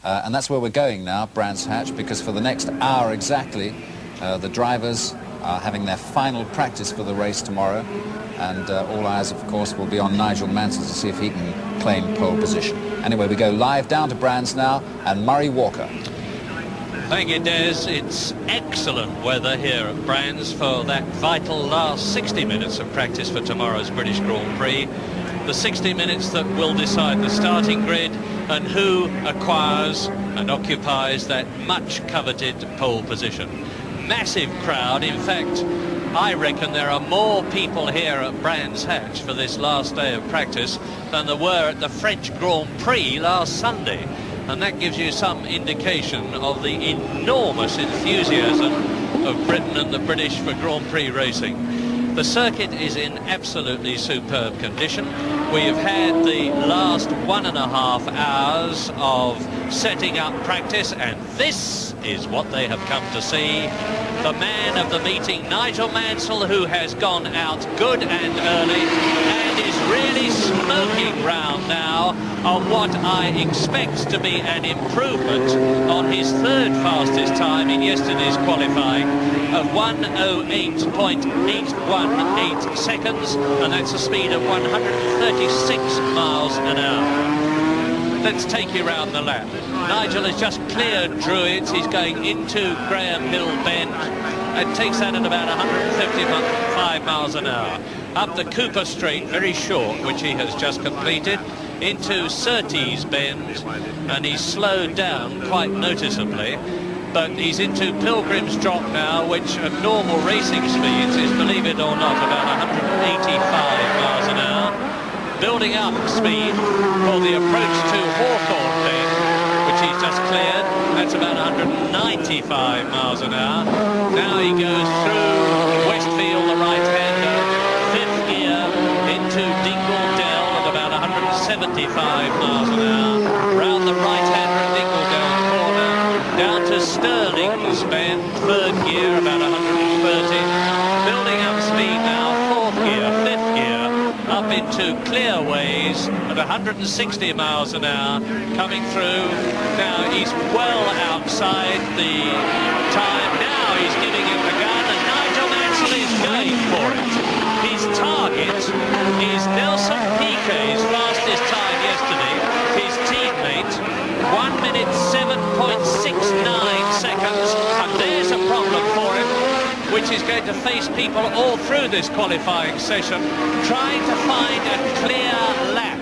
And that's where we're going now, Brands Hatch, because for the next hour exactly, the drivers are having their final practice for the race tomorrow, and all eyes, of course, will be on Nigel Mansell to see if he can claim pole position. Anyway, we go live down to Brands now, and Murray Walker. Thank you, Des. It's excellent weather here at Brands for that vital last 60 minutes of practice for tomorrow's British Grand Prix. The 60 minutes that will decide the starting grid and who acquires and occupies that much coveted pole position. Massive crowd. In fact, I reckon there are more people here at Brands Hatch for this last day of practice than there were at the French Grand Prix last Sunday. And that gives you some indication of the enormous enthusiasm of Britain and the British for Grand Prix racing. The circuit is in absolutely superb condition. We have had the last 1.5 hours of setting up practice, and this is what they have come to see. The man of the meeting, Nigel Mansell, who has gone out good and early and is really smoking round now on what I expect to be an improvement on his third fastest time in yesterday's qualifying of 1:08.818 seconds, and that's a speed of 136 miles an hour. Let's take you round the lap. Nigel has just cleared Druids. He's going into Graham Hill Bend and takes that at about 155 miles an hour. Up the Cooper Straight, very short, which he has just completed, into Surtees Bend, and he's slowed down quite noticeably. But he's into Pilgrim's Drop now, which at normal racing speeds is, believe it or not, about 185 miles an hour. Building up speed for the approach to Hawthorne Bend, which he's just cleared. That's about 195 miles an hour. Now he goes through Westfield, the right-hander, fifth gear, into Dingle Dell at about 175 miles an hour. Round the right-hander at Dingle Dell corner, down to Stirling's Bend, third gear, about 130. Building up speed now, fourth gear, fifth gear, up into Clearways at 160 miles an hour, coming through. Now he's well outside the time. Now he's giving it a gun, and Nigel Mansell is going for it. His target is Nelson Piquet's fastest time yesterday, his teammate, 1:07.69 seconds, and there's a problem for him, which is going to face people all through this qualifying session, trying to find a clear lap.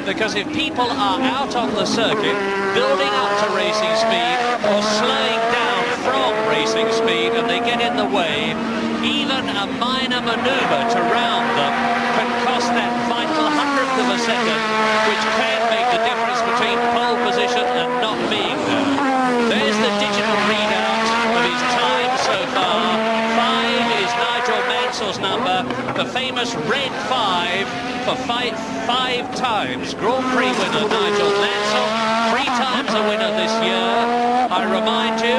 Because if people are out on the circuit, building up to racing speed or slowing down from racing speed, and they get in the way, even a minor manoeuvre to round them can cost that vital 100th of a second, which can make the difference between pole position and not being there. There's the digital readout of his time so far. 5 is Nigel Mansell's number, the famous red 5 for five times Grand Prix winner Nigel Mansell, 3 times a winner this year. I remind you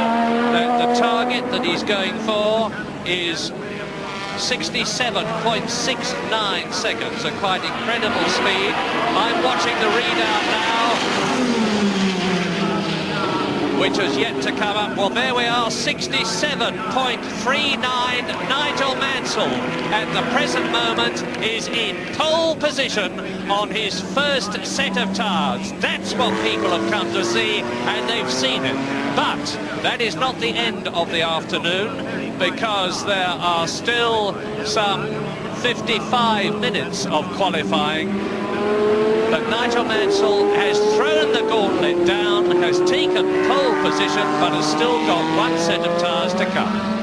that the target that he's going for is 67.69 seconds, a quite incredible speed. I'm watching the readout now, which has yet to come up. Well, there we are, 67.39. Nigel Mansell, at the present moment, is in pole position on his first set of tyres. That's what people have come to see, and they've seen it. But that is not the end of the afternoon, because there are still some 55 minutes of qualifying. But Nigel Mansell has thrown the gauntlet down, has taken pole position, but has still got 1 set of tyres to come.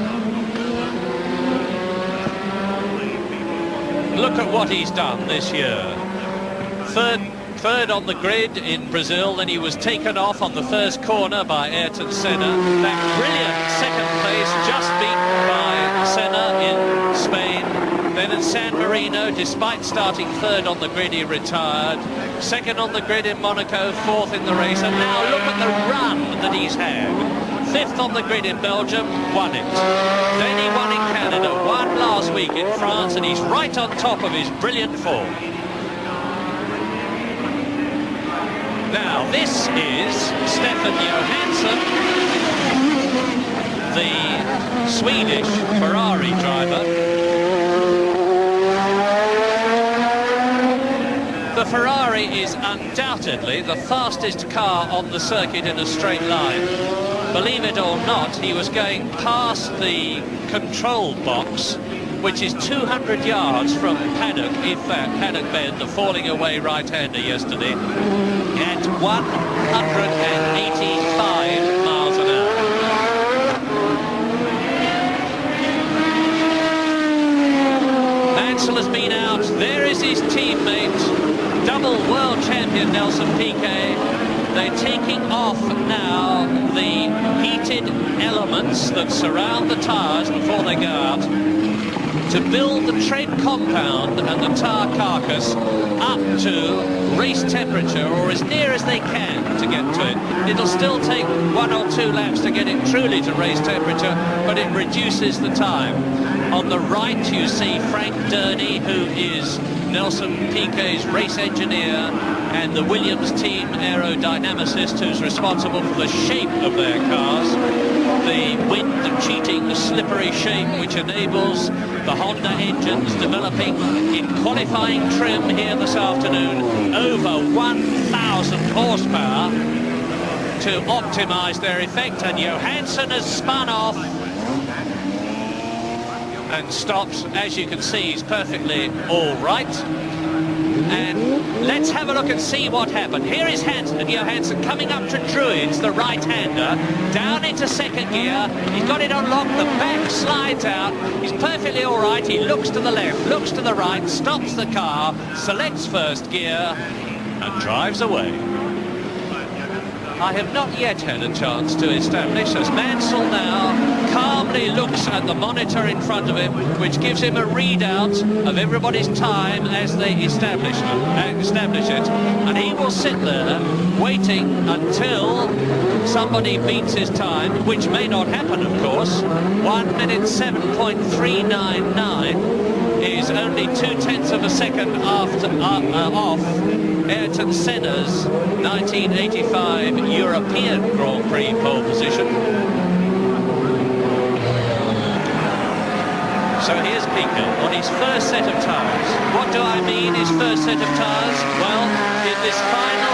Look at what he's done this year. Third on the grid in Brazil, then he was taken off on the first corner by Ayrton Senna. That brilliant second place, just beaten by Senna in Spain. Then at San Marino, despite starting third on the grid, he retired. Second on the grid in Monaco, fourth in the race. And now look at the run that he's had. Fifth on the grid in Belgium, won it. Then he won in Canada, won last week in France, and he's right on top of his brilliant form. Now, this is Stefan Johansson, the Swedish Ferrari driver. The Ferrari is undoubtedly the fastest car on the circuit in a straight line. Believe it or not, he was going past the control box, which is 200 yards from Paddock, in fact, Paddock Bend, the falling away right-hander yesterday, at 185 miles an hour. Mansell has been out. There is his teammate, double world champion Nelson Piquet. They're taking off now the heated elements that surround the tyres before they go out to build the tread compound and the tyre carcass up to race temperature, or as near as they can to get to it. It'll still take 1 or 2 laps to get it truly to race temperature, but it reduces the time. On the right you see Frank Durney, who is Nelson Piquet's race engineer and the Williams team aerodynamicist who's responsible for the shape of their cars. The wind cheating the slippery shape which enables the Honda engines developing in qualifying trim here this afternoon over 1,000 horsepower to optimise their effect, and Johansson has spun off and stops. As you can see, he's perfectly all right. And let's have a look and see what happened. Here is Johansson coming up to Druids, the right-hander, down into second gear. He's got it unlocked, the back slides out. He's perfectly all right. He looks to the left, looks to the right, stops the car, selects first gear and drives away. I have not yet had a chance to establish, as Mansell now calmly looks at the monitor in front of him, which gives him a readout of everybody's time as they establish it. And he will sit there waiting until somebody beats his time, which may not happen, of course. 1 minute 7.399 is only 0.2 of a second after off Ayrton Senna's 1985 European Grand Prix pole position. So here's Piquet on his first set of tyres. What do I mean, his first set of tyres? Well, in this final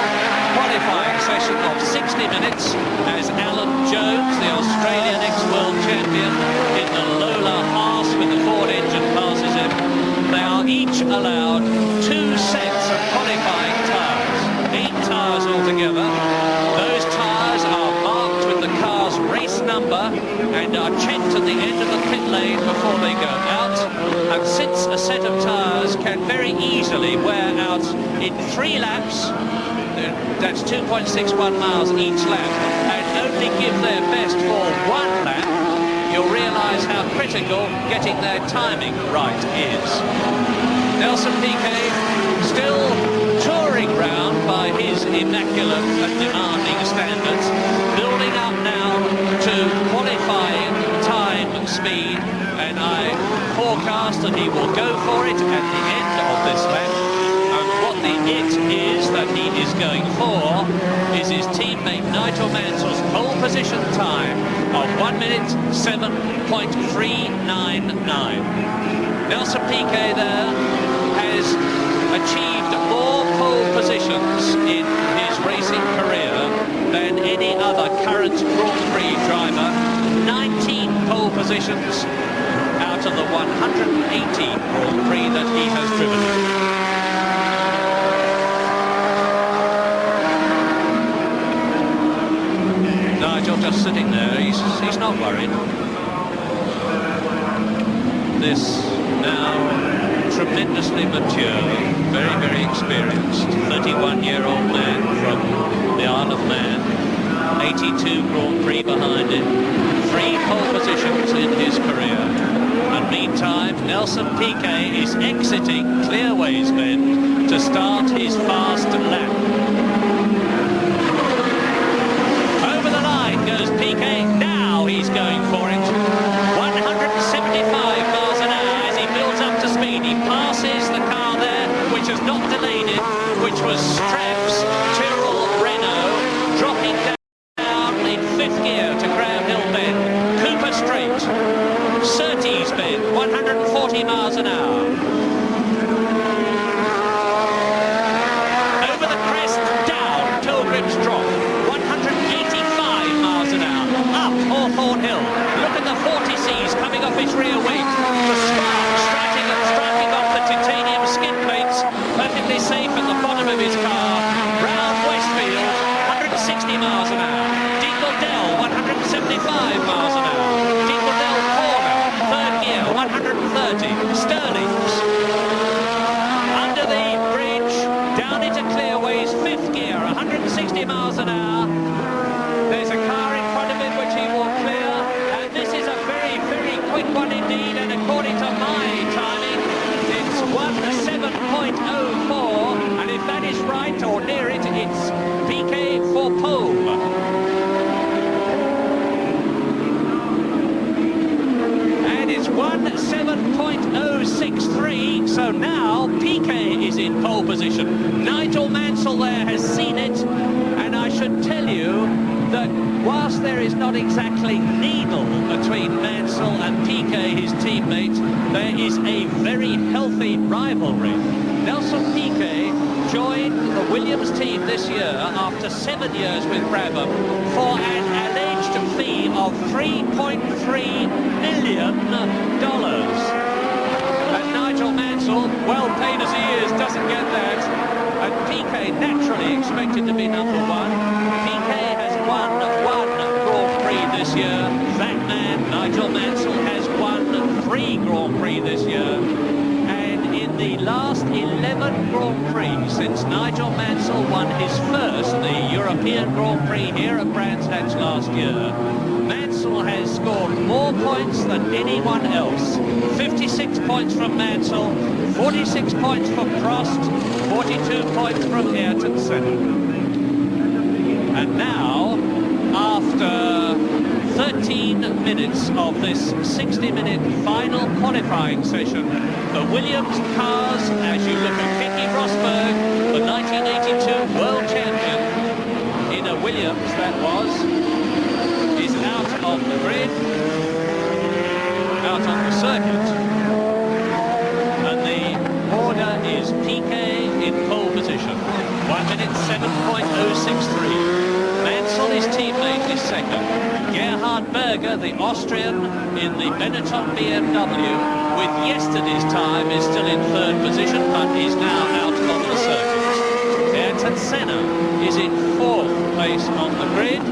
qualifying session of 60 minutes, as Alan Jones, the Australian ex-world champion, in the Lola Haas with the Ford engine passes him, they are each allowed 2 sets of qualifying tyres. 8 tyres altogether. Those tyres are marked with the car's race number and are checked at the end of the pit lane before they go out. And since a set of tyres can very easily wear out in 3 laps, that's 2.61 miles each lap, and only give their best for 1 lap, you'll realise how critical getting their timing right is. Nelson Piquet still touring round by his immaculate and demanding standards, building up now to qualifying time speed, and I forecast that he will go for it at the end of this lap. And what the it is that he is going for is his teammate Nigel Mansell's pole position time of 1 minute 7.399. Nelson Piquet there has achieved more pole positions in his racing career than any other current Grand Prix driver. 19 pole positions out of the 180 Grand Prix that he has driven. Nigel just sitting there, he's not worried. This now tremendously mature, very, very experienced 31-year-old man from the Isle of Man, 82 Grand Prix behind him, 3 pole positions in his career. And meantime, Nelson Piquet is exiting Clearways Bend to start his fast lap. Over the line goes Piquet. Now he's going for it. 175 miles an hour as he builds up to speed. He passes the car there, which has not delayed it, which was Straps Tyrrell Red miles an hour. Dingle Corner, third gear, 130. Sterling's under the bridge, down into Clearways, fifth gear, 160 miles an hour. There's a car in front of him which he will clear, and this is a very, very quick one indeed, and according to my timing, it's 1:07.04, and if that is right or near it, it's PK for pole. And it's 1:07.063, so now PK is in pole position. Nigel Mansell there has seen it, and I should tell you that whilst there is not exactly needle between Mansell and PK, his teammate, there is a very healthy rivalry. Nelson Piquet joined the Williams team this year after 7 years with Brabham for an alleged fee of $3.3 million. And Nigel Mansell, well paid as he is, doesn't get that. And Piquet naturally expected to be number one. Piquet has won one Grand Prix this year. That man, Nigel Mansell, has won 3 Grand Prix this year. And in the last 11 Grand Prix since Nigel Mansell won his first, the European Grand Prix here at Brands Hatch last year, Mansell has scored more points than anyone else. 56 points from Mansell, 46 points from Prost, 42 points from Ayrton Senna. And now, after 13 minutes of this 60-minute final qualifying session, the Williams cars, as you look at Keke Rosberg, the 1982 world champion in a Williams that was, is out of the grid, out on the circuit. And the order is Piquet in pole position, 1:07.063. Mansell, his teammate, is second. Gerhard Berger, the Austrian, in the Benetton BMW, with yesterday's time, is still in third position, but is now out on the circuit. Ayrton Senna is in fourth place on the grid.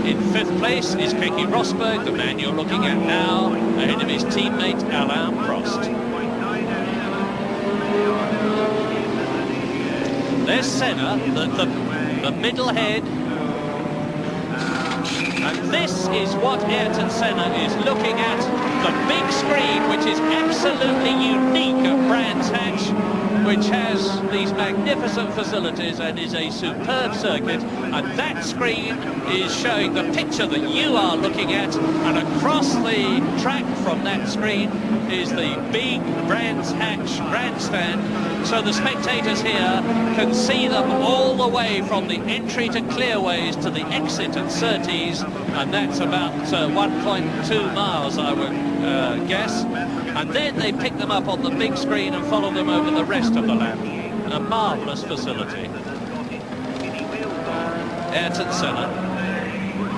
In fifth place is Keke Rosberg, the man you're looking at now, ahead of his teammate Alain Prost. There's Senna, the middle head. And this is what Ayrton Senna is looking at, the big screen, which is absolutely unique at Brands Hatch, which has these magnificent facilities and is a superb circuit. And that screen is showing the picture that you are looking at, and across the track from that screen is the big Brands Hatch grandstand. So the spectators here can see them all the way from the entry to Clearways to the exit at Surtees, and that's about 1.2 miles, I would guess. And then they pick them up on the big screen and follow them over the rest of the lap. A marvellous facility. Ayrton Senna,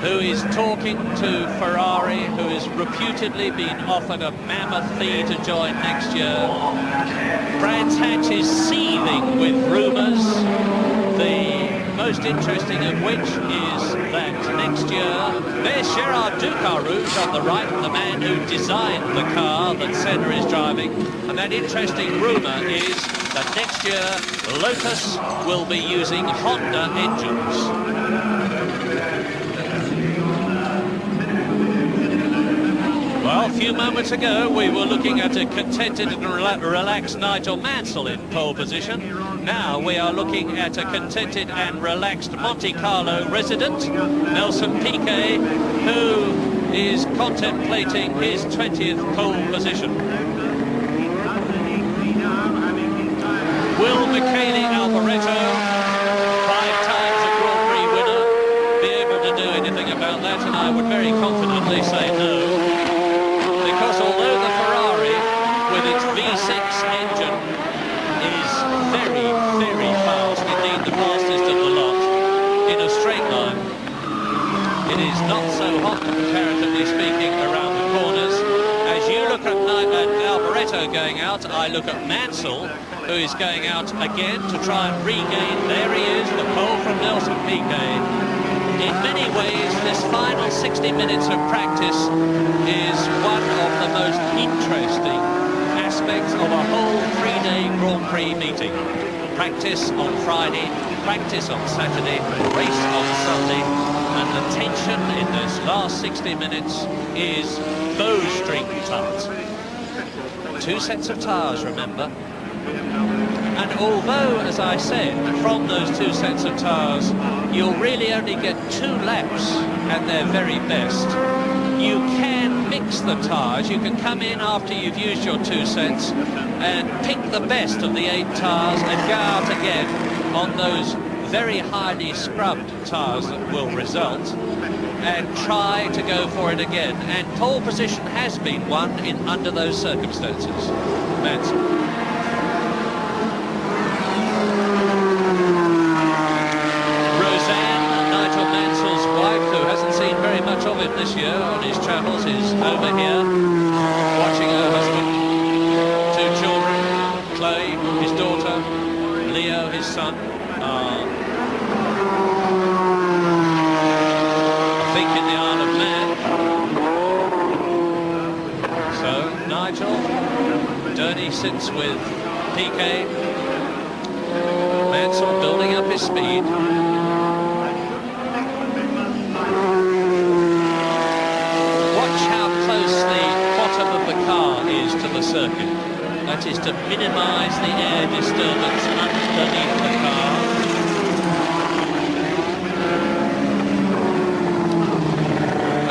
who is talking to Ferrari, who has reputedly been offered a mammoth fee to join next year. Brands Hatch is seething with rumours, the most interesting of which is that next year, there's Gerard Ducarouge on the right, the man who designed the car that Senna is driving, and that interesting rumour is that next year Lotus will be using Honda engines. Well, a few moments ago, we were looking at a contented and relaxed Nigel Mansell in pole position. Now we are looking at a contented and relaxed Monte Carlo resident, Nelson Piquet, who is contemplating his 20th pole position. Will Michele Alboreto, 5 times a Grand Prix winner, be able to do anything about that? And I would very confidently say no. Because although the Ferrari, with its V6 engine, is very, very fast, indeed the fastest of the lot, in a straight line, it is not so hot, comparatively speaking, around the corners. As you look at Alboreto going out, I look at Mansell, who is going out again to try and regain. There he is, the pole from Nelson Piquet. In many ways, this final 60 minutes of practice is one of the most interesting aspects of a whole three-day Grand Prix meeting. Practice on Friday, practice on Saturday, race on Sunday, and the tension in this last 60 minutes is bowstring tight. 2 sets of tyres, remember. And although, as I said, from those 2 sets of tyres, you'll really only get 2 laps at their very best, you can mix the tyres. You can come in after you've used your 2 sets and pick the best of the 8 tyres and go out again on those very highly scrubbed tyres that will result, and try to go for it again. And pole position has been won under those circumstances. Mansell. Much of him this year on his travels is over here watching her husband, 2 children, Chloe, his daughter, Leo, his son. I think in the Isle of Man. So Nigel, Durney sits with Piquet, Mansell building up his speed. Circuit. That is to minimise the air disturbance underneath the car.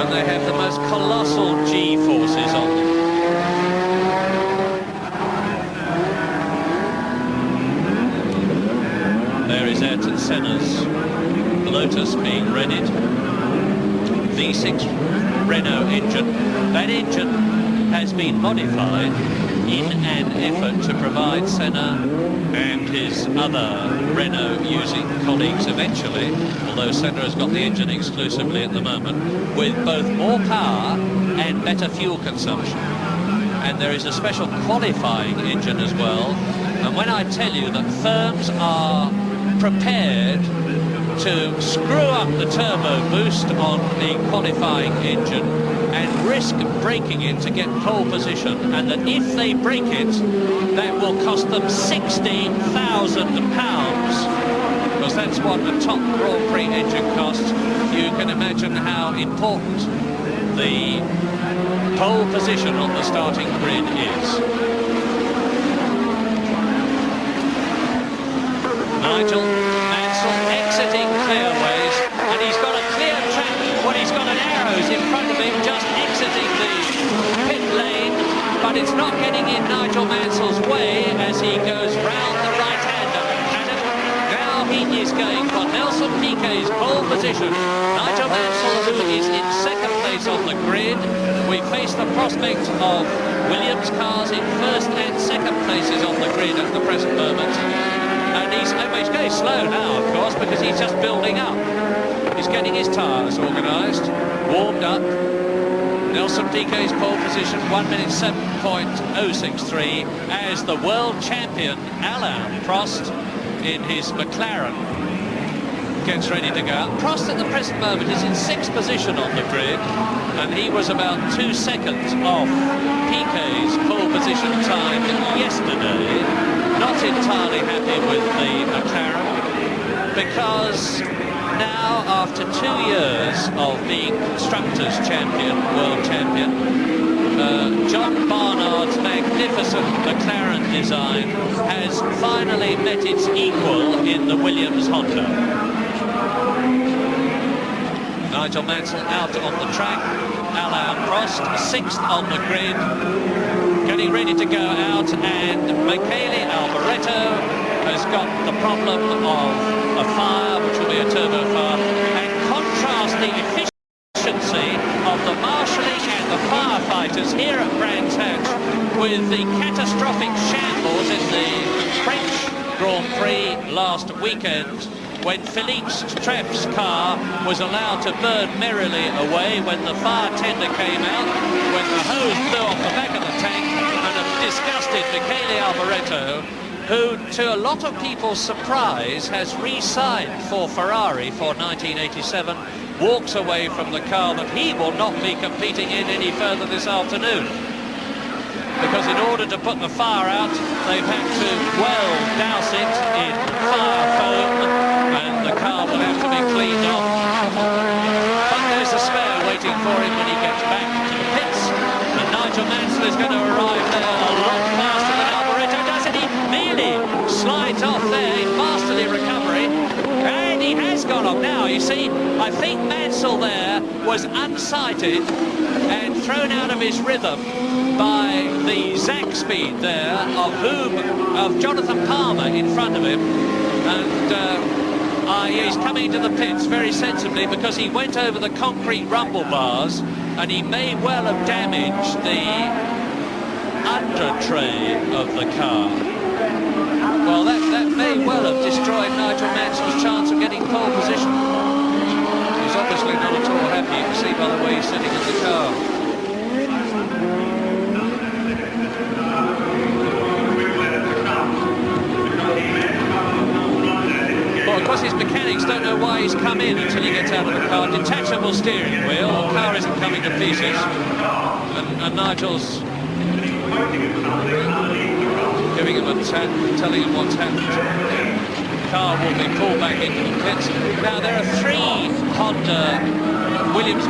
And they have the most colossal G-forces on them. There is Ayrton Senna's Lotus being readied. V6 Renault engine. That engine has been modified in an effort to provide Senna and his other Renault using colleagues eventually, although Senna has got the engine exclusively at the moment, with both more power and better fuel consumption. And there is a special qualifying engine as well. And when I tell you that firms are prepared to screw up the turbo boost on the qualifying engine and risk breaking it to get pole position, and that if they break it, that will cost them £60,000, because that's what a top Grand Prix engine costs. You can imagine how important the pole position on the starting grid is. Nigel Mansell exiting clearways, and he's got a clear track. Well, he's got an arrows in front of him, just exiting the pit lane, but it's not getting in Nigel Mansell's way as he goes round the right-hander. And now he is going for Nelson Piquet's pole position. Nigel Mansell, who is in second place on the grid. We face the prospect of Williams cars in first and second places on the grid at the present moment. And he's going slow now, of course, because he's just building up. He's getting his tyres organised, warmed up. Nelson Piquet's pole position, 1 minute 7.063, as the world champion Alain Prost in his McLaren gets ready to go out. Prost at the present moment is in 6th position on the grid, and he was about 2 seconds off Piquet's pole position time yesterday. Not entirely happy with the McLaren, because now, after 2 years of being Constructors' Champion, World Champion, John Barnard's magnificent McLaren design has finally met its equal in the Williams Honda. Nigel Mansell out on the track, Alain Prost 6th on the grid, getting ready to go out, and Michele Alboreto has got the problem of a fire, which will be a turbo fire, and contrast the efficiency of the marshalling and the firefighters here at Brands Hatch with the catastrophic shambles in the French Grand Prix last weekend, when Philippe Streff's car was allowed to burn merrily away when the fire tender came out, when the hose blew off the back of the tank, and a disgusted Michele Alboreto, who, to a lot of people's surprise, has re-signed for Ferrari for 1987, walks away from the car that he will not be competing in any further this afternoon. Because in order to put the fire out, they've had to well douse it in fire foam, and the car will have to be cleaned off. But there's a spare waiting for him when he gets back to the pits, and Nigel Mansell is going to arrive there a lot faster than Alboreto does, and he merely slides off there in masterly recovery, and he has gone off now. You see, I think Mansell there was unsighted and thrown out of his rhythm by the Zach speed there of Jonathan Palmer in front of him, and he's coming to the pits very sensibly because he went over the concrete rumble bars and he may well have damaged the under tray of the car. Well, that may well have destroyed Nigel Mansell's chance of getting pole position. He's obviously not at all happy, you can see by the way he's sitting in the car. Well, of course his mechanics don't know why he's come in until he gets out of the car. Detachable steering wheel, the car isn't coming to pieces, and Nigel's giving him a tap, telling him what's happened. The car will be pulled back into the pits. Now there are 3 Honda-powered Williams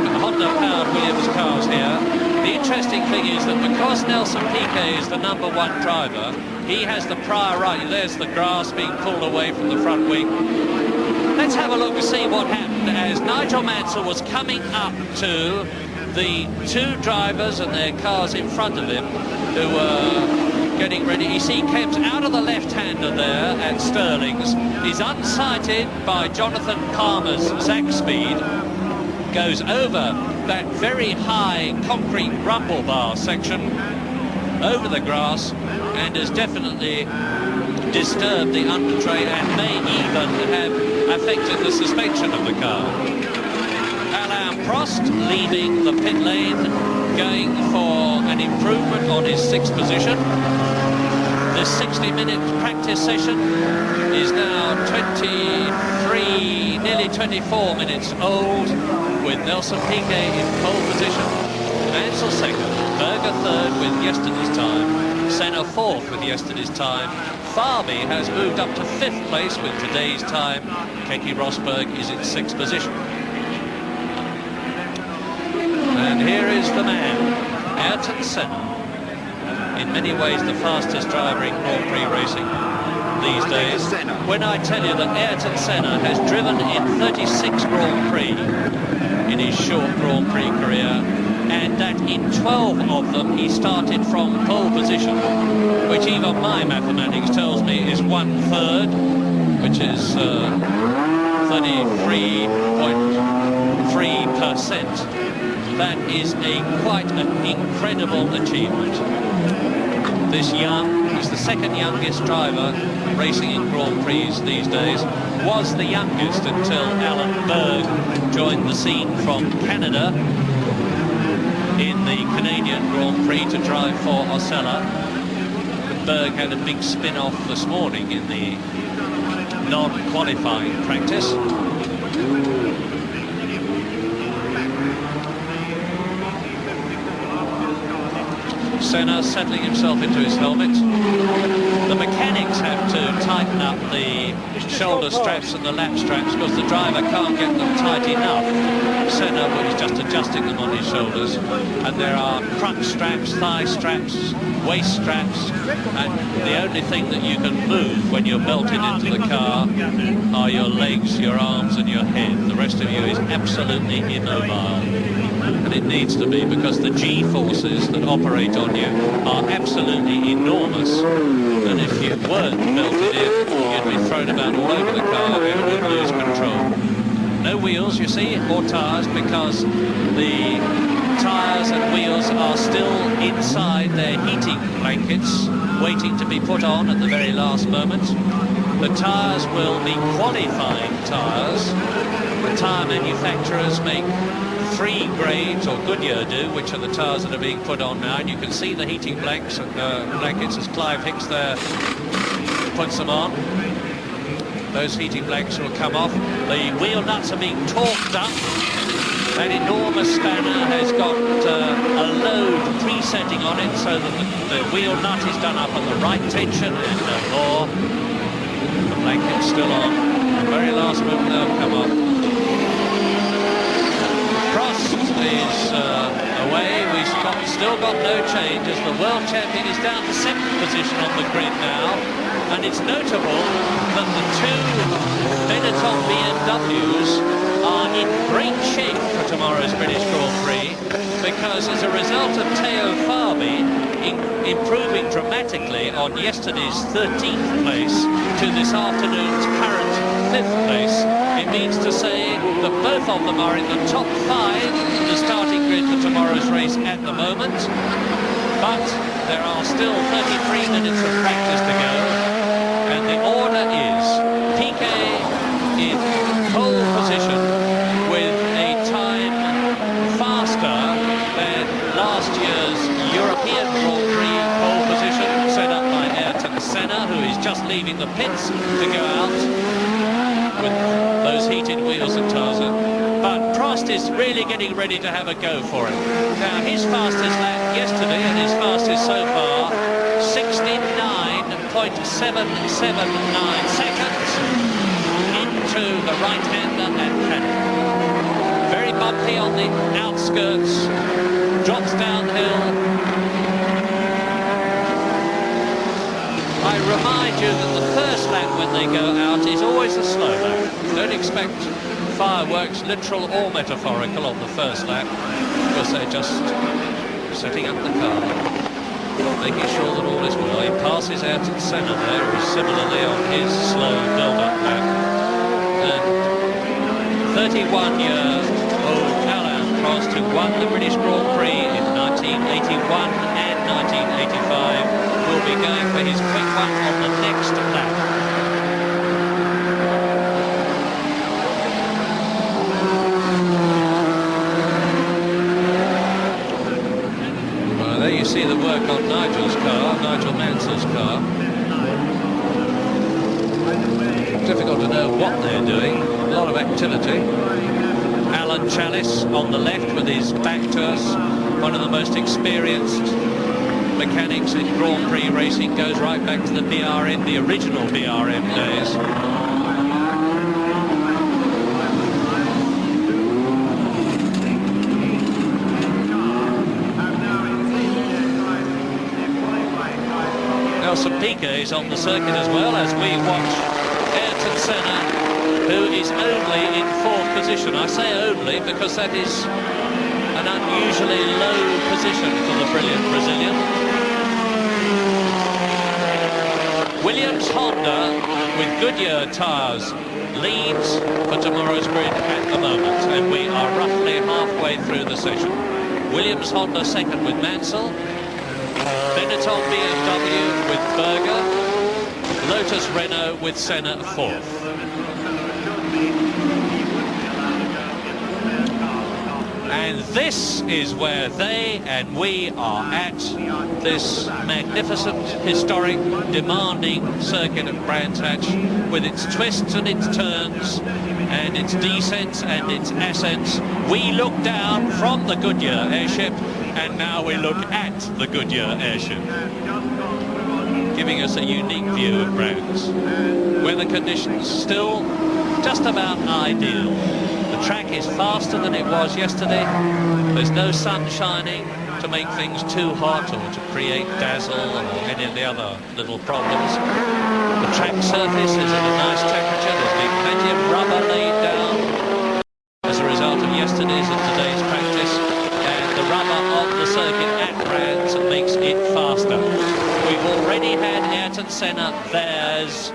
cars here. The interesting thing is that because Nelson Piquet is the #1 driver, he has the prior right. There's the grass being pulled away from the front wing. Let's have a look to see what happened as Nigel Mansell was coming up to the 2 drivers and their cars in front of him who were getting ready. You see Kemp's out of the left-hander there at Sterling's. He's unsighted by Jonathan Palmer's Zach speed. Goes over that very high concrete rumble bar section over the grass and has definitely disturbed the under tray and may even have affected the suspension of the car. Alain Prost leaving the pit lane, going for an improvement on his 6th position. This 60-minute practice session is now 23, nearly 24 minutes old, with Nelson Piquet in pole position, Mansell 2nd, Berger 3rd with yesterday's time, Senna 4th with yesterday's time. Farby has moved up to 5th place with today's time. Keke Rosberg is in 6th position. And here is the man, Ayrton Senna. In many ways the fastest driver in Grand Prix racing these days. When I tell you that Ayrton Senna has driven in 36 Grand Prix in his short Grand Prix career, and that in 12 of them he started from pole position, which even my mathematics tells me is 1/3, which is 33.3%. That is quite an incredible achievement. This he's the 2nd youngest driver racing in Grand Prix these days, was the youngest until Alan Berg joined the scene from Canada in the Canadian Grand Prix to drive for Osella. Berg had a big spin-off this morning in the non-qualifying practice. Senna settling himself into his helmet. The mechanics have to tighten up the shoulder straps and the lap straps because the driver can't get them tight enough. Senna is just adjusting them on his shoulders. And there are crutch straps, thigh straps, waist straps, and the only thing that you can move when you're belted into the car are your legs, your arms and your head. The rest of you is absolutely immobile. And it needs to be, because the G-forces that operate on you are absolutely enormous. And if you weren't belted in, you'd be thrown about all over the car and would lose control. No wheels, you see, or tyres, because the tyres and wheels are still inside their heating blankets, waiting to be put on at the very last moment. The tyres will be qualifying tyres. The tyre manufacturers make 3 grades, or Goodyear do, which are the tyres that are being put on now, and you can see the heating blankets as Clive Hicks there puts them on. Those heating blankets will come off. The wheel nuts are being torqued up. That enormous spanner has got a load pre-setting on it so that the wheel nut is done up at the right tension and no more. The blanket's still on. The very last move now come up. Prost is away. We've still got no change as the world champion is down to 7th position on the grid now. And it's notable that the two Benetton BMWs are in great shape for tomorrow's British Grand Prix, because as a result of Theo Fabi improving dramatically on yesterday's 13th place to this afternoon's current 5th place, it means to say that both of them are in the top 5 of the starting grid for tomorrow's race at the moment. But there are still 33 minutes of practice to go, and the order is Piquet in pole position with a time faster than last year's European Grand Prix pole position set up by Ayrton Senna, who is just leaving the pits to go out with those heated wheels and tyres. But Prost is really getting ready to have a go for it. Now, his fastest lap yesterday and his fastest so far, 69.779 seconds into the right-hander and Cannon. Very bumpy on the outskirts, drops downhill. I remind you that the first lap when they go out is always a slow lap. Don't expect fireworks, literal or metaphorical, on the first lap, because they're just setting up the car, making sure that all is well. He passes out to Senna there, who's similarly on his slow build-up lap. And 31-year-old Alain Prost, who won the British Grand Prix in 1981 and 1985, will be going for his quick one on the next lap. You see the work on Nigel's car, Nigel Mansell's car. Difficult to know what they're doing. A lot of activity. Alan Chalice on the left with his back to us. One of the most experienced mechanics in Grand Prix racing. Goes right back to the BRM, the original BRM days. Nelson Piquet is on the circuit as well, as we watch Ayrton Senna, who is only in 4th position. I say only because that is an unusually low position for the brilliant Brazilian. Williams Honda, with Goodyear tyres, leads for tomorrow's grid at the moment, and we are roughly halfway through the session. Williams Honda second with Mansell. Benetton BMW with Berger, Lotus Renault with Senna 4th. And this is where they and we are at, this magnificent, historic, demanding circuit at Brands Hatch, with its twists and its turns and its descents and its ascents. We look down from the Goodyear airship, and now we look at the Goodyear airship, giving us a unique view of Brands. Weather conditions still just about ideal. The track is faster than it was yesterday. There's no sun shining to make things too hot or to create dazzle or any of the other little problems. The track surface is at a nice temperature. There's been plenty of rubber laid down as a result of yesterday's and today's practice. The rubber on the circuit at Brands makes it faster. We've already had Ayrton Senna, there's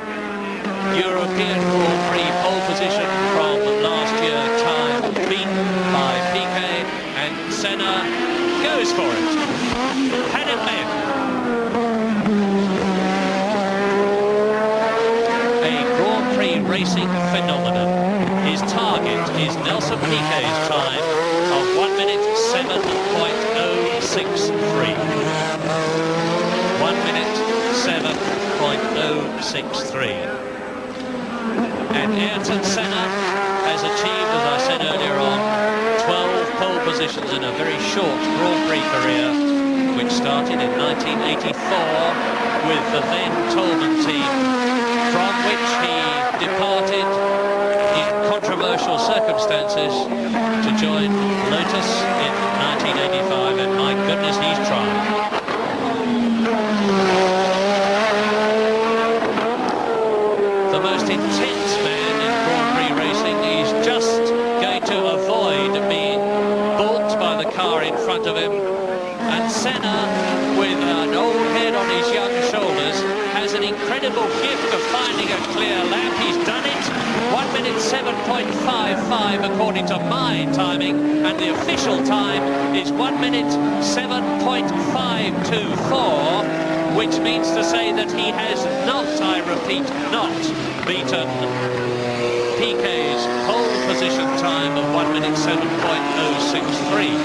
European Grand Prix pole position from last year, time beaten by Piquet, and Senna goes for it. Had it met. A Grand Prix racing phenomenon. His target is Nelson Piquet's time of 1 minute 7.063. 1 minute 7.063. And Ayrton Senna has achieved, as I said earlier on, 12 positions in a very short Grand Prix career, which started in 1984 with the then Tolman team, from which he departed in controversial circumstances to join Lotus in 1985, and my goodness, he's trying. The most intense man in Grand Prix racing. He's just going to avoid being balked by the car in front of him. And Senna, with an old head on his young shoulders, has an incredible gift of finding a clear lap. He's done it. 1 minute 7.55 according to my timing, and the official time is 1 minute 7.524, which means to say that he has not, I repeat, not beaten Piquet's pole position time of 1 minute 7.063.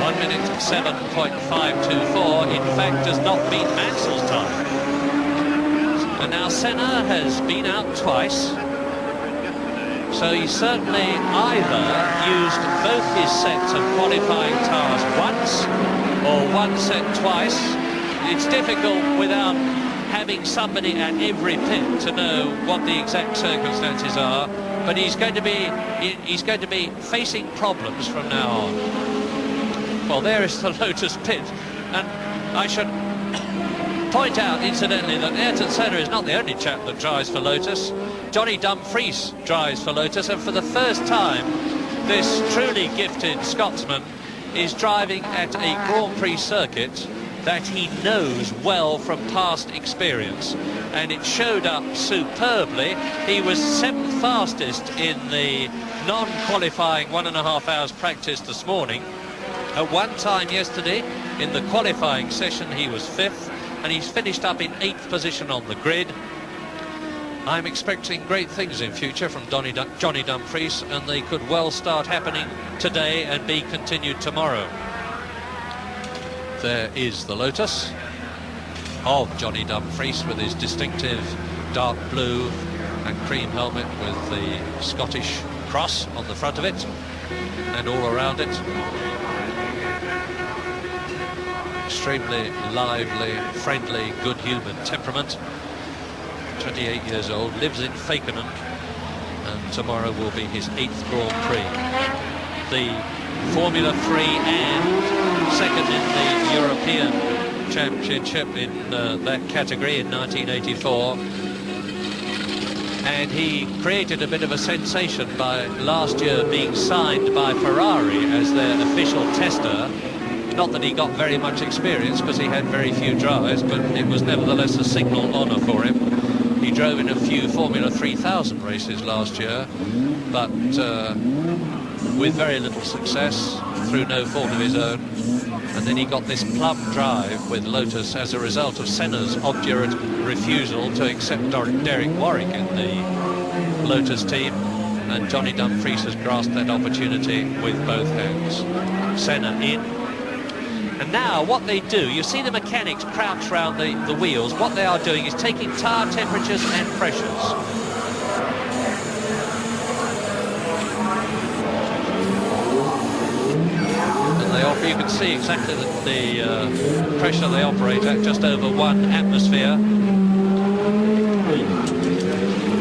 1 minute 7.524, in fact, does not beat Mansell's time. And now Senna has been out twice, so he certainly either used both his sets of qualifying tires once, or one set twice. It's difficult without having somebody at every pit to know what the exact circumstances are, but he's going to be facing problems from now on. Well, there is the Lotus pit, and I should point out, incidentally, that Ayrton Senna is not the only chap that drives for Lotus. Johnny Dumfries drives for Lotus, and for the first time, this truly gifted Scotsman is driving at a Grand Prix circuit that he knows well from past experience, and it showed up superbly. He was 7th fastest in the non-qualifying 1.5 hours practice this morning. At one time yesterday, in the qualifying session, he was 5th, and he's finished up in 8th position on the grid. I'm expecting great things in future from Johnny Dumfries, and they could well start happening today and be continued tomorrow. There is the Lotus of Johnny Dumfries with his distinctive dark blue and cream helmet with the Scottish cross on the front of it and all around it. Extremely lively, friendly, good-humoured temperament. 28 years old, lives in Fakenham, and tomorrow will be his 8th Grand Prix. The Formula 3 and second in the European Championship in that category in 1984. And he created a bit of a sensation by last year being signed by Ferrari as their official tester. Not that he got very much experience, because he had very few drives, but it was nevertheless a signal honour for him. He drove in a few Formula 3000 races last year, but with very little success, through no fault of his own. And then he got this plum drive with Lotus as a result of Senna's obdurate refusal to accept Derek Warwick in the Lotus team, and Johnny Dumfries has grasped that opportunity with both hands. Senna in. And now what they do, you see the mechanics crouch around the wheels. What they are doing is taking tyre temperatures and pressures. And they offer, you can see exactly the pressure they operate at, just over 1 atmosphere.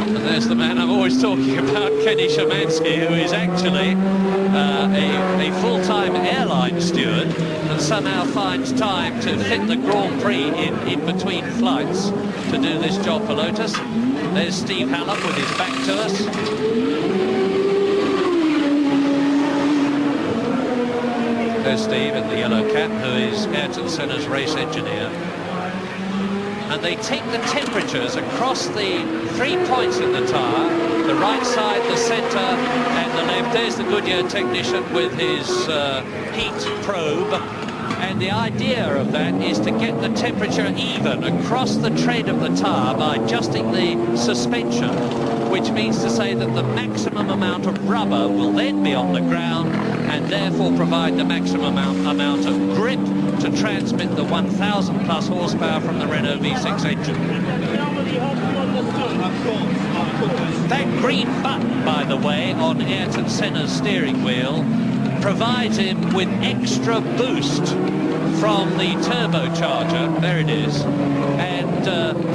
And there's the man I'm always talking about, Kenny Szymanski, who is actually a full-time airline steward, and somehow finds time to fit the Grand Prix in between flights to do this job for Lotus. There's Steve Hallam with his back to us. There's Steve in the yellow cap, who is Ayrton Senna's race engineer. And they take the temperatures across the 3 points in the tyre, the right side, the centre and the left. There's the Goodyear technician with his heat probe. And the idea of that is to get the temperature even across the tread of the tyre by adjusting the suspension, which means to say that the maximum amount of rubber will then be on the ground and therefore provide the maximum amount of grip to transmit the 1,000 plus horsepower from the Renault V6 engine. That green button, by the way, on Ayrton Senna's steering wheel provides him with extra boost from the turbocharger. There it is. And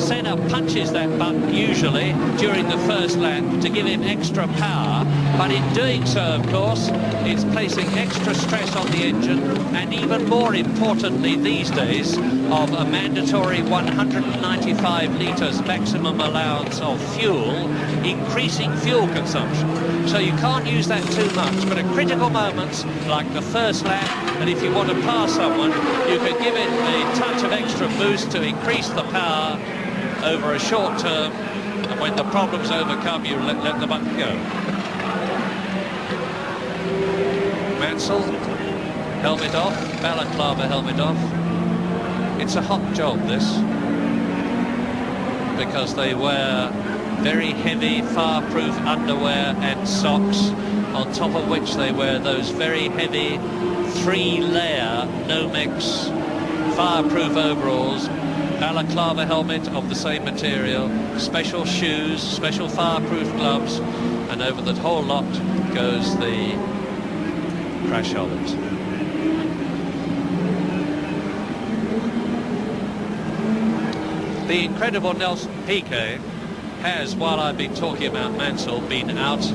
Senna punches that button usually during the first lap to give him extra power, but in doing so, of course, it's placing extra stress on the engine, and even more importantly these days, of a mandatory 195 litres maximum allowance of fuel, increasing fuel consumption. So you can't use that too much, but at critical moments, like the first lap, and if you want to pass someone, you can give it a touch of extra boost to increase the power over a short term, and when the problem's overcome, you let the button go. Mansell, helmet off, balaclava helmet off. It's a hot job, this, because they wear very heavy fireproof underwear and socks, on top of which they wear those very heavy 3-layer Nomex fireproof overalls, balaclava helmet of the same material, special shoes, special fireproof gloves, and over the whole lot goes the crash helmet. The incredible Nelson Piquet has, while I've been talking about Mansell, been out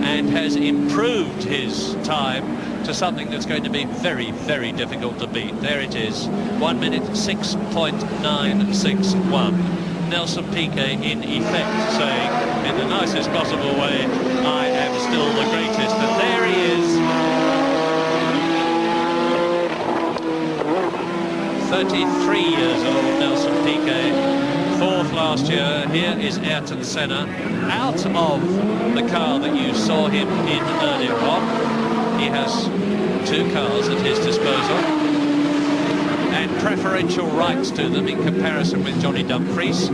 and has improved his time to something that's going to be very, very difficult to beat. There it is, 1 minute 6.961. Nelson Piquet in effect saying, in the nicest possible way, I am still the greatest. And there he is, 33 years old, Nelson Piquet, fourth last year. Here is Ayrton Senna, out of the car that you saw him in earlier on. He has two cars at his disposal and preferential rights to them in comparison with Johnny Dumfries,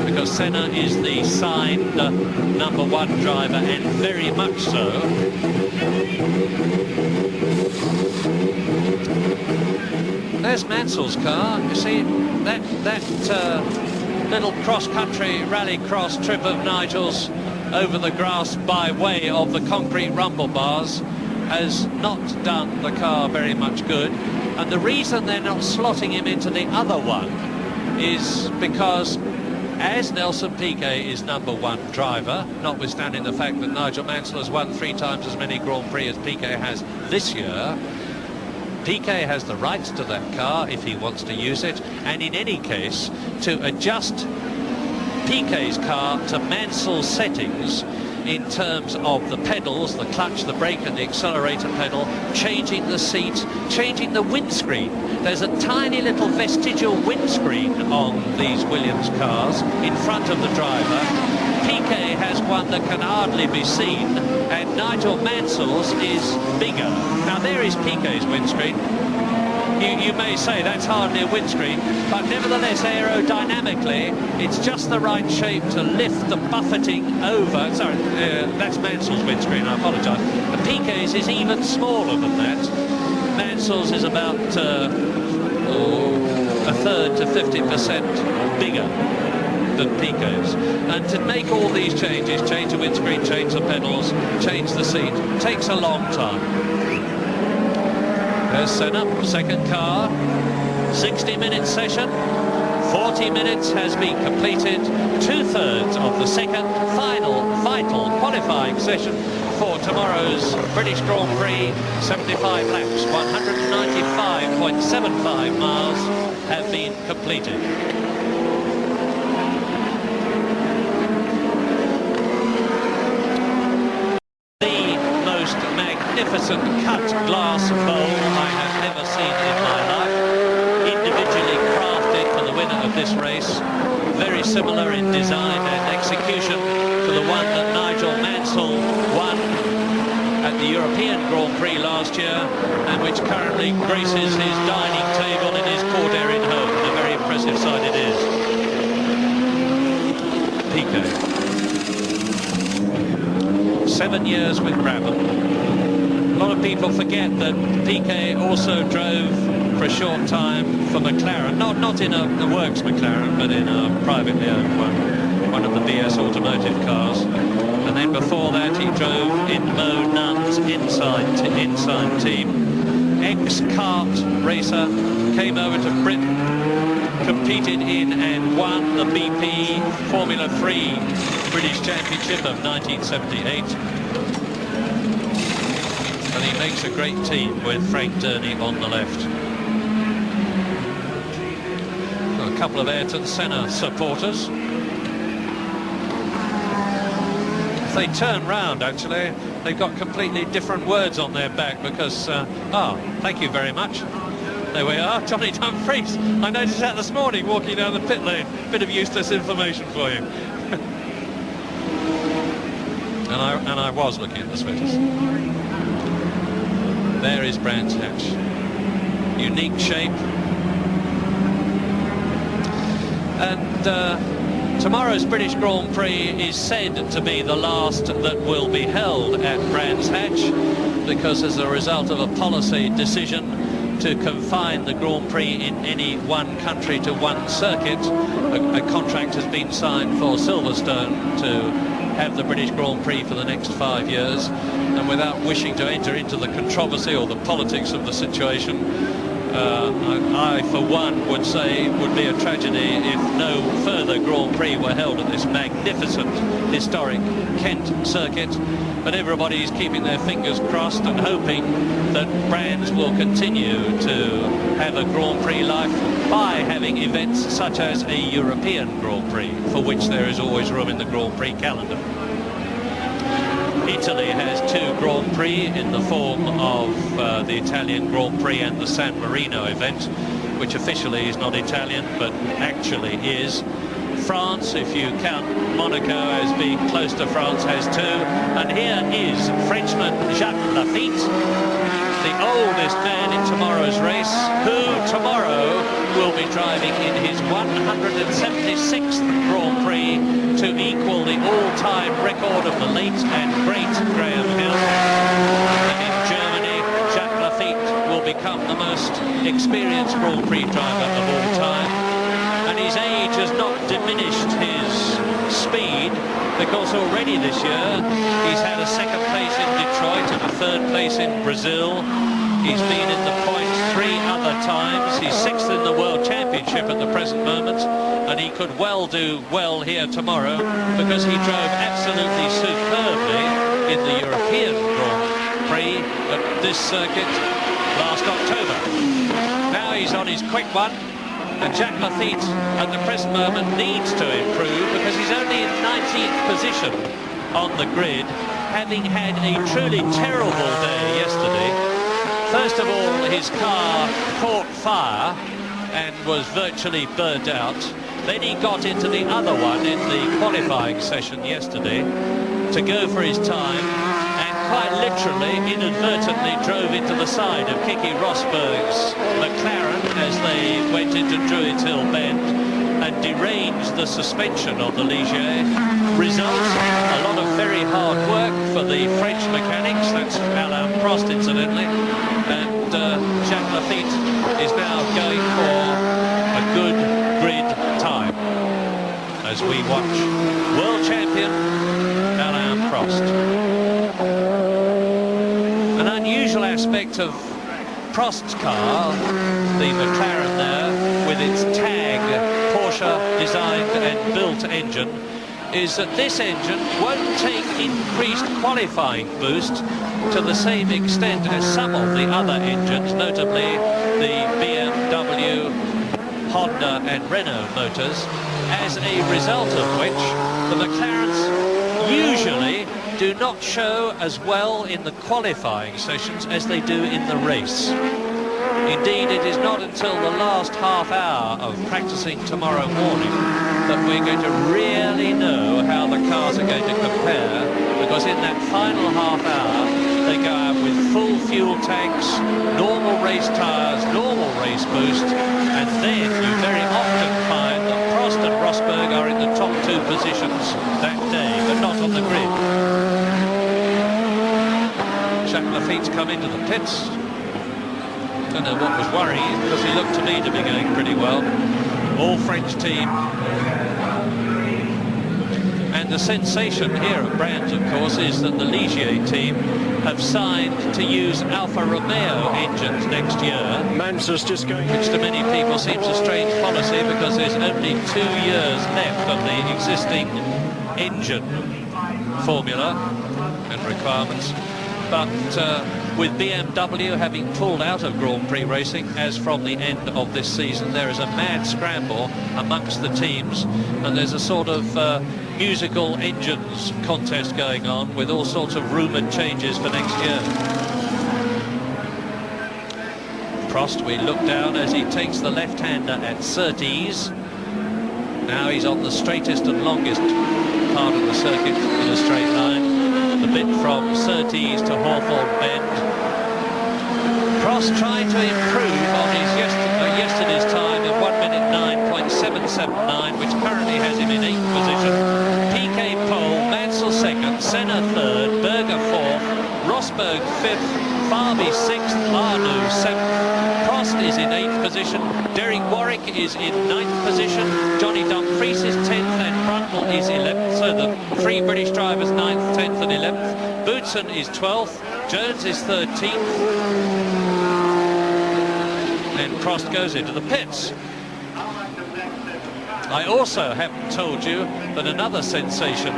because Senna is the signed #1 driver, and very much so. There's Mansell's car. You see, that little cross-country rallycross trip of Nigel's over the grass by way of the concrete rumble bars has not done the car very much good, and the reason they're not slotting him into the other one is because, as Nelson Piquet is #1 driver, notwithstanding the fact that Nigel Mansell has won 3 times as many Grand Prix as Piquet has this year, Piquet has the rights to that car if he wants to use it, and in any case, to adjust Piquet's car to Mansell's settings in terms of the pedals, the clutch, the brake and the accelerator pedal, changing the seat, changing the windscreen. There's a tiny little vestigial windscreen on these Williams cars in front of the driver. Piquet has one that can hardly be seen, and Nigel Mansell's is bigger. Now there is Piquet's windscreen. You may say that's hardly a windscreen, but nevertheless aerodynamically it's just the right shape to lift the buffeting over. Sorry, that's Mansell's windscreen, I apologise. The Piquet's is even smaller than that. Mansell's is about a third to 50% bigger than Piquet's. And to make all these changes, change the windscreen, change the pedals, change the seat, takes a long time. There's Senna, second car, 60-minute session, 40 minutes has been completed, 2/3 of the second, final, vital qualifying session for tomorrow's British Grand Prix. 75 laps, 195.75 miles have been completed. Magnificent cut glass bowl I have never seen in my life, individually crafted for the winner of this race, very similar in design and execution to the one that Nigel Mansell won at the European Grand Prix last year, and which currently graces his dining table in his Corderin home. A very impressive sight it is. Piquet. 7 years with Brabham. A lot of people forget that Piquet also drove for a short time for McLaren, not in a works McLaren, but in a privately owned one. one of the BS Automotive cars. And then before that, he drove in Mo Nunn's inside team. Ex-kart racer, came over to Britain, competed in and won the BP Formula 3 British Championship of 1978. And he makes a great team with Frank Durney on the left. A couple of Ayrton Senna supporters. If they turn round, actually, they've got completely different words on their back because, thank you very much. There we are, Johnny Dumfries. I noticed that this morning walking down the pit lane. Bit of useless information for you. and I was looking at the sweaters. There is Brands Hatch. Unique shape. And tomorrow's British Grand Prix is said to be the last that will be held at Brands Hatch, because as a result of a policy decision to confine the Grand Prix in any one country to one circuit, a contract has been signed for Silverstone to have the British Grand Prix for the next 5 years. And without wishing to enter into the controversy or the politics of the situation, I, for one, would say it would be a tragedy if no further Grand Prix were held at this magnificent, historic Kent circuit. But everybody's keeping their fingers crossed and hoping that Brands will continue to have a Grand Prix life by having events such as a European Grand Prix, for which there is always room in the Grand Prix calendar. Italy has two Grand Prix in the form of the Italian Grand Prix and the San Marino event, which officially is not Italian but actually is. France, if you count Monaco as being close to France, has two. And here is Frenchman Jacques Lafitte, the oldest man in tomorrow's race, who tomorrow will be driving in his 176th Grand Prix to equal the all-time record of the late and great Graham Hill. And in Germany, Jacques Lafitte will become the most experienced Grand Prix driver of all time. And his age has not diminished his speed, because already this year he's had a second place in Detroit and a third place in Brazil. He's been in the points 3 other times. He's 6th in the World Championship at the present moment, and he could well do well here tomorrow because he drove absolutely superbly in the European Grand Prix at this circuit last October. Now he's on his quick one. And Jacques Lafitte, at the present moment, needs to improve because he's only in 19th position on the grid, having had a truly terrible day yesterday. First of all, his car caught fire and was virtually burnt out. Then he got into the other one in the qualifying session yesterday to go for his time, and quite literally, inadvertently drove into the side of Keke Rosberg's McLaren as they went into Druids Hill Bend and deranged the suspension of the Ligier. Result, a lot of very hard work for the French mechanics. That's Alain Prost, incidentally. And Jacques Lafitte is now going for a good grid time as we watch world champion Alain Prost. An unusual aspect of Prost's car, the McLaren there, with its tag Porsche designed and built engine, is that this engine won't take increased qualifying boost to the same extent as some of the other engines, notably the BMW, Honda and Renault motors, as a result of which the McLarens usually do not show as well in the qualifying sessions as they do in the race. Indeed, it is not until the last half hour of practicing tomorrow morning that we're going to really know how the cars are going to compare, because in that final half hour they go out with full fuel tanks, normal race tyres, normal race boost, and then you very often find that Prost and Rosberg are in the top 2 positions that day, but not on the grid. Jacques Lafitte's come into the pits. Don't know what was worrying, because he looked to me to be going pretty well. All French team. the sensation here at Brands, of course, is that the Ligier team have signed to use Alfa Romeo engines next year. Mansell's just going... Which to many people seems a strange policy because there's only 2 years left of the existing engine formula and requirements. But with BMW having pulled out of Grand Prix racing as from the end of this season, there is a mad scramble amongst the teams, and there's a sort of musical engines contest going on with all sorts of rumoured changes for next year. Prost, we look down as he takes the left-hander at Surtees. Now he's on the straightest and longest part of the circuit in a straight line. The bit from Surtees to Hawthorne Bend. Prost trying to improve on his yesterday's time of 1 minute 9.779, which currently has him in 8th position. Piquet pole, Mansell 2nd, Senna 3rd, Berger 4th, Rosberg 5th, Farby 6th, Arnoux 7th. Prost is in 8th position, Derek Warwick is in 9th position, Johnny Dumfries is 10th, and Brundle is 11th. So the 3 British drivers, 9th, 10th and 11th. Boutsen is 12th, Jones is 13th. And Prost goes into the pits. I also haven't told you that another sensation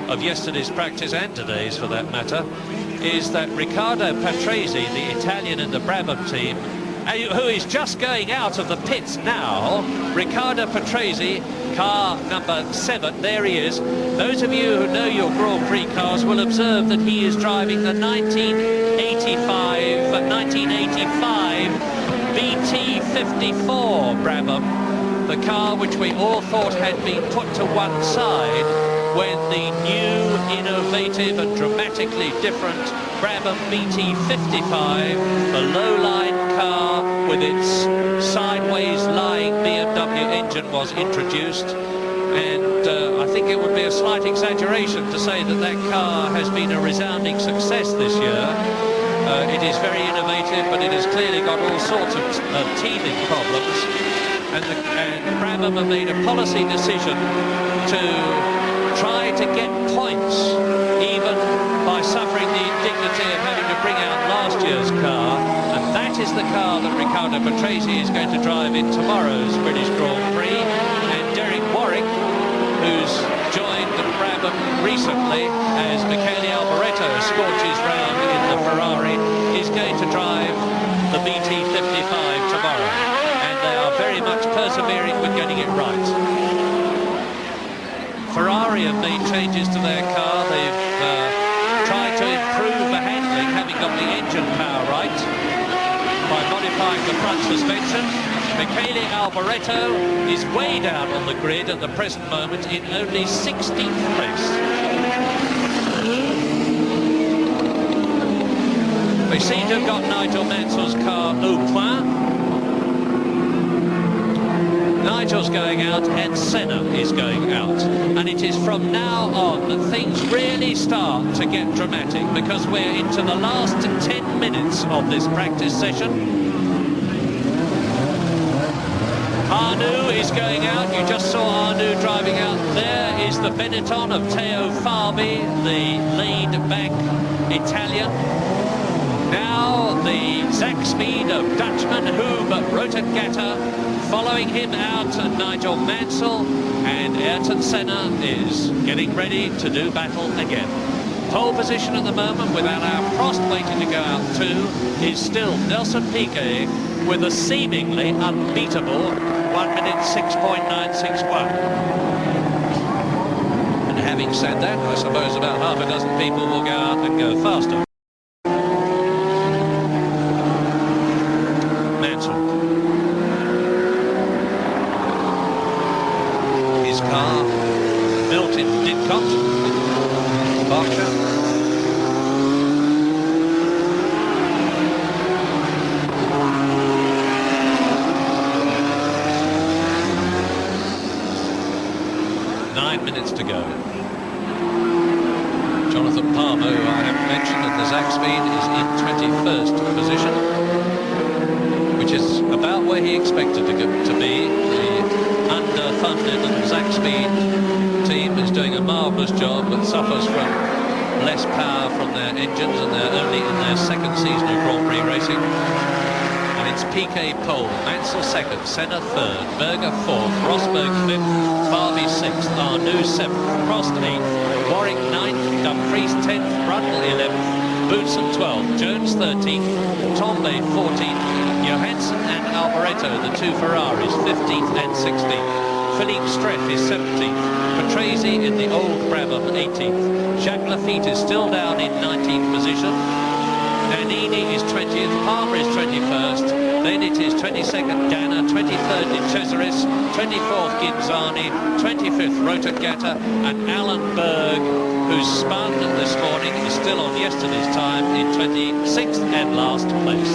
of yesterday's practice, and today's for that matter, is that Riccardo Patrese, the Italian in the Brabham team, who is just going out of the pits now. Riccardo Patrese, car number 7, there he is. Those of you who know your Grand Prix cars will observe that he is driving the 1985 BT54 Brabham, the car which we all thought had been put to one side when the new, innovative and dramatically different Brabham BT55, the low-line car with its sideways lying BMW engine, was introduced. And I think it would be a slight exaggeration to say that that car has been a resounding success this year. It is very innovative, but it has clearly got all sorts of teething problems. And Brabham have made a policy decision to try to get points, even by suffering the indignity of having to bring out last year's car. And that is the car that Riccardo Patrese is going to drive in tomorrow's British Grand Prix. And Derek Warwick, who's joined Brabham recently as Michele Alboreto scorches round in the Ferrari, is going to drive the BT55 tomorrow. And they are very much persevering with getting it right. Ferrari have made changes to their car. They've tried to improve the handling, having got the engine power right, by modifying the front suspension. Michele Alboreto is way down on the grid at the present moment in only 16th place. They seem to have got Nigel Mansell's car au point. Nigel's going out and Senna is going out, and it is from now on that things really start to get dramatic, because we're into the last 10 minutes of this practice session. Arnoux is going out. You just saw Arnoux driving out. There is the Benetton of Theo Fabi, the laid-back Italian. Now the Zach Speed of Dutchman Hube Rotengata. Following him out, Nigel Mansell, and Ayrton Senna is getting ready to do battle again. Pole position at the moment, without our Prost waiting to go out too, is still Nelson Piquet with a seemingly unbeatable 1 minute 6.961. And having said that, I suppose about half a dozen people will go out and go faster. Car built in Didcot, Berkshire. Nine minutes to go. Jonathan Palmer, who I haven't mentioned, at the Zach Speed, is in 21st position, which is about where he expected to be. The underfunded and Zach Speed team is doing a marvellous job, but suffers from less power from their engines, and they're only in their second season of Grand Prix racing. And it's Piquet pole, Mansell second, Senna third, Berger fourth, Rosberg fifth, Barbie sixth, Arnoux seventh, Prost eighth, Warwick ninth, Dumfries 10th, Brundle 11th, Boutsen 12th, Jones 13th, Tombe 14th, Johansson and Alboreto, the two Ferraris, 15th and 16th. Philippe Streff is 17th, Patrese in the old Brabham 18th, Jacques Lafitte is still down in 19th position, Nannini is 20th, Palmer is 21st, then it is 22nd Danner, 23rd in Cesaris, 24th Ginzani, 25th Rotagatta, and Alan Berg, who spun this morning, is still on yesterday's time in 26th and last place.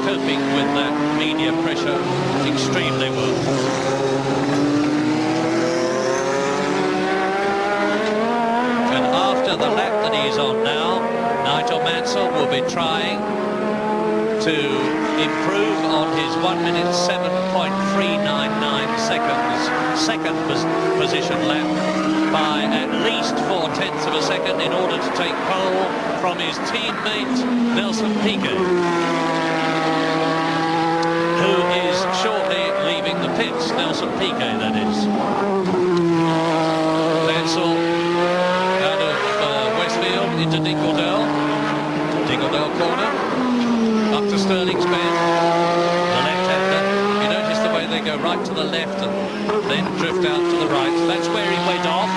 Coping with that media pressure extremely well. And after the lap that he's on now, Nigel Mansell will be trying to improve on his 1 minute 7.399 seconds second position lap by at least 4/10 of a second in order to take pole from his teammate Nelson Piquet, who is shortly leaving the pits. Nelson Piquet, that is. Mansell out of Westfield into Dingle corner, up to Stirling's Bend, the left-hander. You notice the way they go right to the left and then drift out to the right. That's where he went off.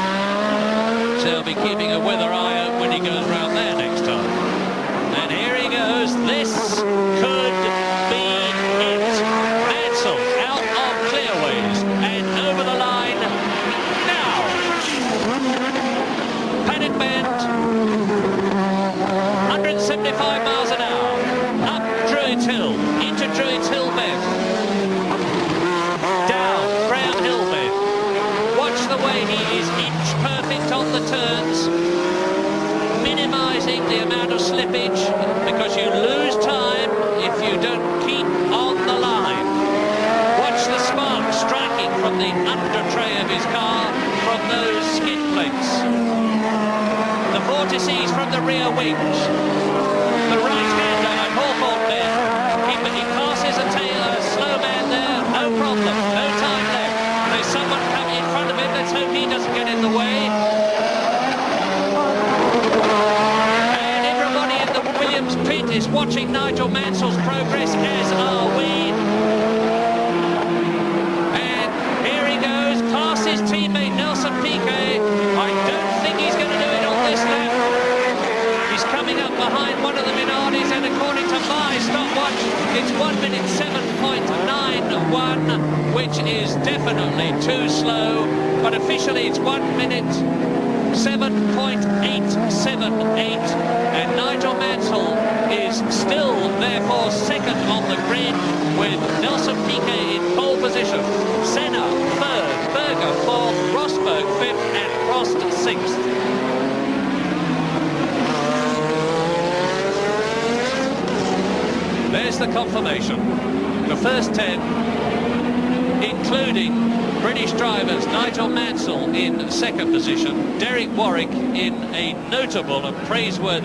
So he'll be keeping a weather eye out when he goes round there next time. And here he goes. This could be it. Mansell out on clearways and over the line now. Paddock Bend, 175 miles an hour, up Druids Hill, into Druids Hill Bend, down Brown Hill Bend. Watch the way he is inch perfect on the turns, minimising the amount of slippage, because you lose time if you don't keep on the line. Watch the spark striking from the under tray of his car from those skid plates. The vortices from the rear wings. The right-hander at Hawthorne there. He passes a slow man there, no problem, no time left. There's someone coming in front of him, let's hope he doesn't get in the way. And everybody in the Williams pit is watching Nigel Mansell's progress, as are we. And here he goes, past his teammate Nelson Piquet. I don't think he's going to do it on this lap. He's coming up behind one of the Minardis, and according to my stopwatch, it's 1 minute 7.91, which is definitely too slow, but officially it's 1 minute 7.878, and Nigel Mansell is still therefore second on the grid, with Nelson Piquet in pole position, Senna third, Berger fourth, Rosberg fifth, and Prost sixth. There's the confirmation. The first 10, including British drivers, Nigel Mansell in second position, Derek Warwick in a notable and praiseworthy